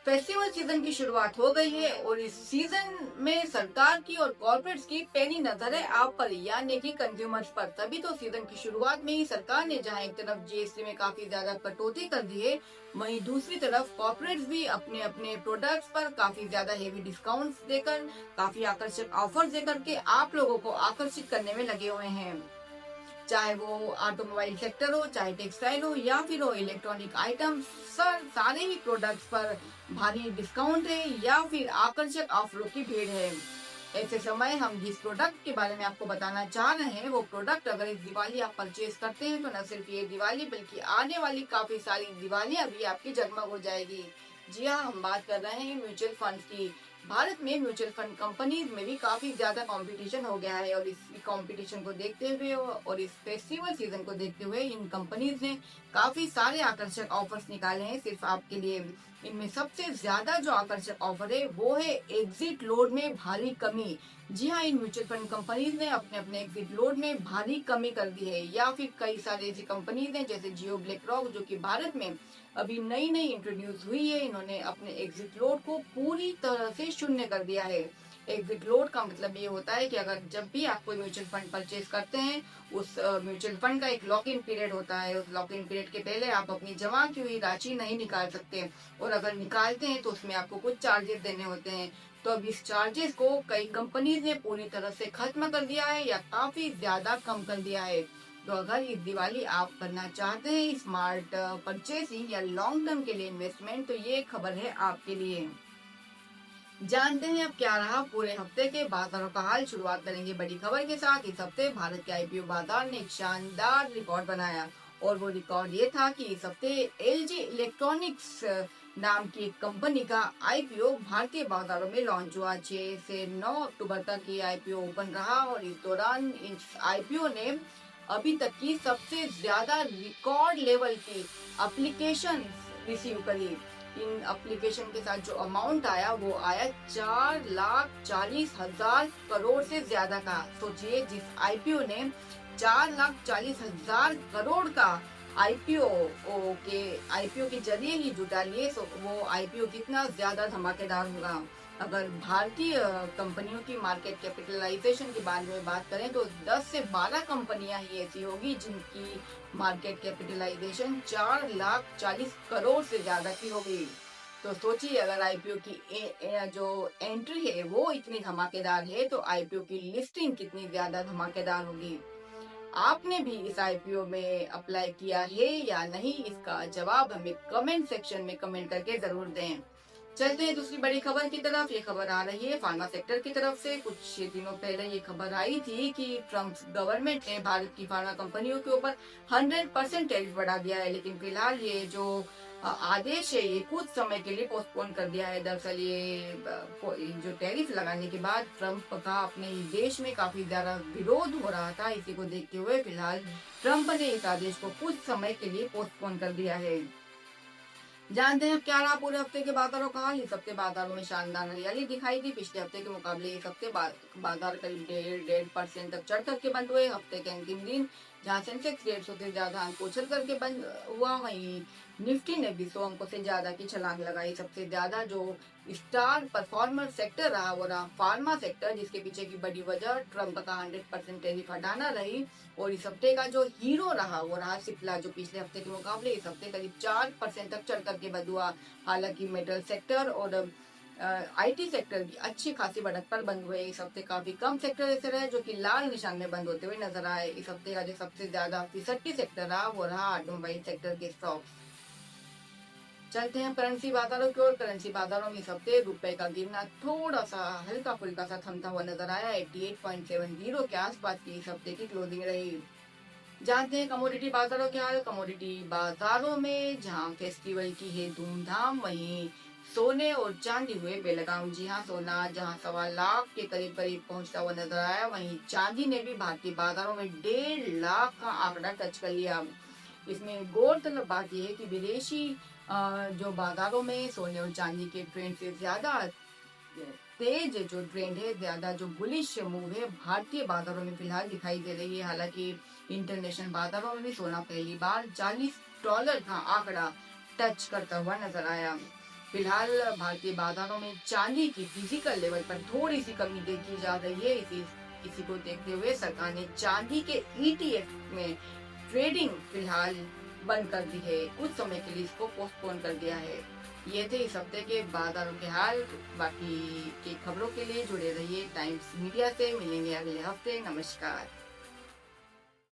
Festival season की शुरुआत हो गई है और इस सीजन में सरकार की और कॉर्पोरेट्स की पैनी नजर है आप पर यानी कि कंज्यूमर्स पर। तभी तो सीजन की शुरुआत में ही सरकार ने जहां एक तरफ जीएसटी में काफी ज्यादा कटौती कर दी है, वहीं दूसरी तरफ कॉर्पोरेट्स भी अपने अपने प्रोडक्ट्स पर काफी ज्यादा हेवी डिस्काउंट्स देकर, काफी आकर्षक ऑफर्स देकर के आप लोगों को आकर्षित करने में लगे हुए हैं। चाहे वो ऑटोमोबाइल सेक्टर हो, चाहे टेक्सटाइल हो या फिर हो इलेक्ट्रॉनिक आइटम, सर सारे ही प्रोडक्ट्स पर भारी डिस्काउंट है या फिर आकर्षक ऑफरों की भीड़ है। ऐसे समय हम जिस प्रोडक्ट के बारे में आपको बताना चाह रहे हैं, वो प्रोडक्ट अगर इस दिवाली आप परचेज करते हैं तो न सिर्फ ये दिवाली बल्कि आने वाली काफी सारी दिवालियां भी आपकी जगमग हो जाएगी। जी हाँ, हम बात कर रहे हैं म्यूचुअल फंड की। भारत में म्यूचुअल फंड कंपनीज में भी काफी ज्यादा कंपटीशन हो गया है और इस कंपटीशन को देखते हुए और इस फेस्टिवल सीजन को देखते हुए इन कंपनीज ने काफी सारे आकर्षक ऑफर्स निकाले हैं सिर्फ आपके लिए। इनमें सबसे ज्यादा जो आकर्षक ऑफर है वो है एग्जिट लोड में भारी कमी। जी हाँ, इन म्यूचुअल फंड कंपनीज ने अपने अपने एग्जिट लोड में भारी कमी कर दी है। या फिर कई सारी ऐसी कंपनीज हैं जैसे जियो ब्लैक रॉक, जो कि भारत में अभी नई नई इंट्रोड्यूस हुई है। इन्होंने अपने एग्जिट लोड को पूरी तरह से शून्य कर दिया है। एग्जिट लोड का मतलब ये होता है कि अगर जब भी आप कोई म्यूचुअल फंड परचेज करते हैं, उस म्यूचुअल फंड का एक लॉक इन पीरियड होता है। उस लॉक इन पीरियड के पहले आप अपनी जमा की हुई राशि नहीं निकाल सकते और अगर निकालते हैं तो उसमें आपको कुछ चार्जेस देने होते हैं। तो अब इस चार्जेस को कई कंपनीज ने पूरी तरह से खत्म कर दिया है या काफी ज्यादा कम कर दिया है। तो अगर इस दिवाली आप करना चाहते हैं स्मार्ट परचेसिंग या लॉन्ग टर्म के लिए इन्वेस्टमेंट, तो ये खबर है आपके लिए। जानते हैं अब क्या रहा पूरे हफ्ते के बाजारों का हाल। शुरुआत करेंगे बड़ी खबर के साथ। इस हफ्ते भारत के आईपीओ बाजार ने एक शानदार रिकॉर्ड बनाया और वो रिकॉर्ड ये था कि इस हफ्ते एलजी इलेक्ट्रॉनिक्स नाम की एक कंपनी का आईपीओ भारतीय बाजारों में लॉन्च हुआ। 6 से 9 अक्टूबर तक ये आईपीओ ओपन रहा और इस दौरान इस आईपीओ ने अभी तक की सबसे ज्यादा रिकॉर्ड लेवल की एप्लीकेशन रिसीव करी। इन एप्लीकेशन के साथ जो अमाउंट आया वो आया 4,40,000 करोड़ से ज्यादा का। सोचिए, जिस आईपीओ ने 4,40,000 करोड़ का आईपीओ के जरिए ही जुटा लिए, तो वो आईपीओ कितना ज्यादा धमाकेदार होगा। अगर भारतीय कंपनियों की मार्केट कैपिटलाइजेशन के बारे में बात करें तो 10 से 12 कंपनियां ही ऐसी होगी जिनकी मार्केट कैपिटलाइजेशन 4,40,000 करोड़ से ज्यादा की होगी। तो सोचिए, अगर आईपीओ की जो एंट्री है वो इतनी धमाकेदार है तो आईपीओ की लिस्टिंग कितनी ज्यादा धमाकेदार होगी। आपने भी इस आईपीओ में अप्लाई किया है या नहीं, इसका जवाब हमें कमेंट सेक्शन में कमेंट करके जरूर दें। चलते हैं दूसरी बड़ी खबर की तरफ। ये खबर आ रही है फार्मा सेक्टर की तरफ से। कुछ दिनों पहले ये खबर आई थी कि ट्रम्प गवर्नमेंट ने भारत की फार्मा कंपनियों के ऊपर 100% टैरिफ बढ़ा दिया है, लेकिन फिलहाल ये जो आदेश है ये कुछ समय के लिए पोस्टपोन कर दिया है। दरअसल ये जो टैरिफ लगाने के बाद ट्रम्प का अपने ही देश में काफी ज्यादा विरोध हो रहा था। इसी को देखते हुए फिलहाल ट्रम्प ने इस आदेश को कुछ समय के लिए पोस्टपोन कर दिया है। जानते हैं क्या रहा पूरे हफ्ते के बाजारों का हाल। इस हफ्ते बाजारों में शानदार हरियाली दिखाई दी। पिछले हफ्ते के मुकाबले इस हफ्ते बाजार करीब 1.5% तक चढ़ करके बंद हुए। हफ्ते के अंतिम दिन जहां सेंसेक्स 150 से ज्यादा अंक उछल करके बंद हुआ, वहीं निफ्टी ने भी 100 अंकों से ज्यादा की छलांग लगाई। सबसे ज्यादा जो स्टार परफॉर्मर सेक्टर रहा वो रहा फार्मा सेक्टर, जिसके पीछे की बड़ी वजह ट्रम्प का 100% टैरिफ हटाना रही। और इस हफ्ते का जो हीरो रहा वो रहा सिप्ला, जो पिछले हफ्ते के मुकाबले इस हफ्ते करीब 4% तक चढ़ करके बंद हुआ। हालांकि मेटल सेक्टर और आईटी सेक्टर की अच्छी खासी बढ़त पर बंद हुए। इस हफ्ते काफी कम सेक्टर ऐसे रहे जो कि लाल निशान में बंद होते हुए नजर आए। इस हफ्ते का जो सबसे ज्यादा फिसड्डी सेक्टर रहा वो रहा ऑटोमोबाइल सेक्टर के स्टॉक्स। चलते हैं करेंसी बाजारों की ओर। करेंसी बाजारों में इस हफ्ते रुपए का गिरना थोड़ा सा हल्का फुल्का सा थमता हुआ नजर आया। 88.70 के आसपास की इस हफ्ते की क्लोजिंग रही। जानते हैं कमोडिटी बाजारों के हाल। कमोडिटी बाजारों में जहां फेस्टिवल की है धूमधाम, वहीं सोने और चांदी हुए बेलगाम। जी हाँ, सोना जहां 1.25 लाख के करीब करीब पहुंचता हुआ नजर आया, वहीं चांदी ने भी भारतीय बाजारों में 1.5 लाख का आंकड़ा टच कर लिया। इसमें गौरतलब बात यह है कि विदेशी जो बाजारों में सोने और चांदी के ट्रेंड से ज्यादा तेज जो ट्रेंड है, ज्यादा जो बुलिश मूव है, भारतीय बाजारों में फिलहाल दिखाई दे रही है। हालांकि इंटरनेशनल बाजारों में भी सोना पहली बार $40 का आंकड़ा टच करता हुआ नजर आया। फिलहाल भारतीय बाजारों में चांदी की फिजिकल लेवल पर थोड़ी सी कमी देखी जा रही है। इसी को देखते हुए सरकार ने चांदी के ईटीएफ में ट्रेडिंग फिलहाल बंद कर दी है। कुछ समय के लिए इसको पोस्टपोन कर दिया है। ये थे इस हफ्ते के बाजारों के हाल। बाकी की खबरों के लिए जुड़े रहिए टाइम्स मीडिया से। मिलेंगे अगले हफ्ते। नमस्कार।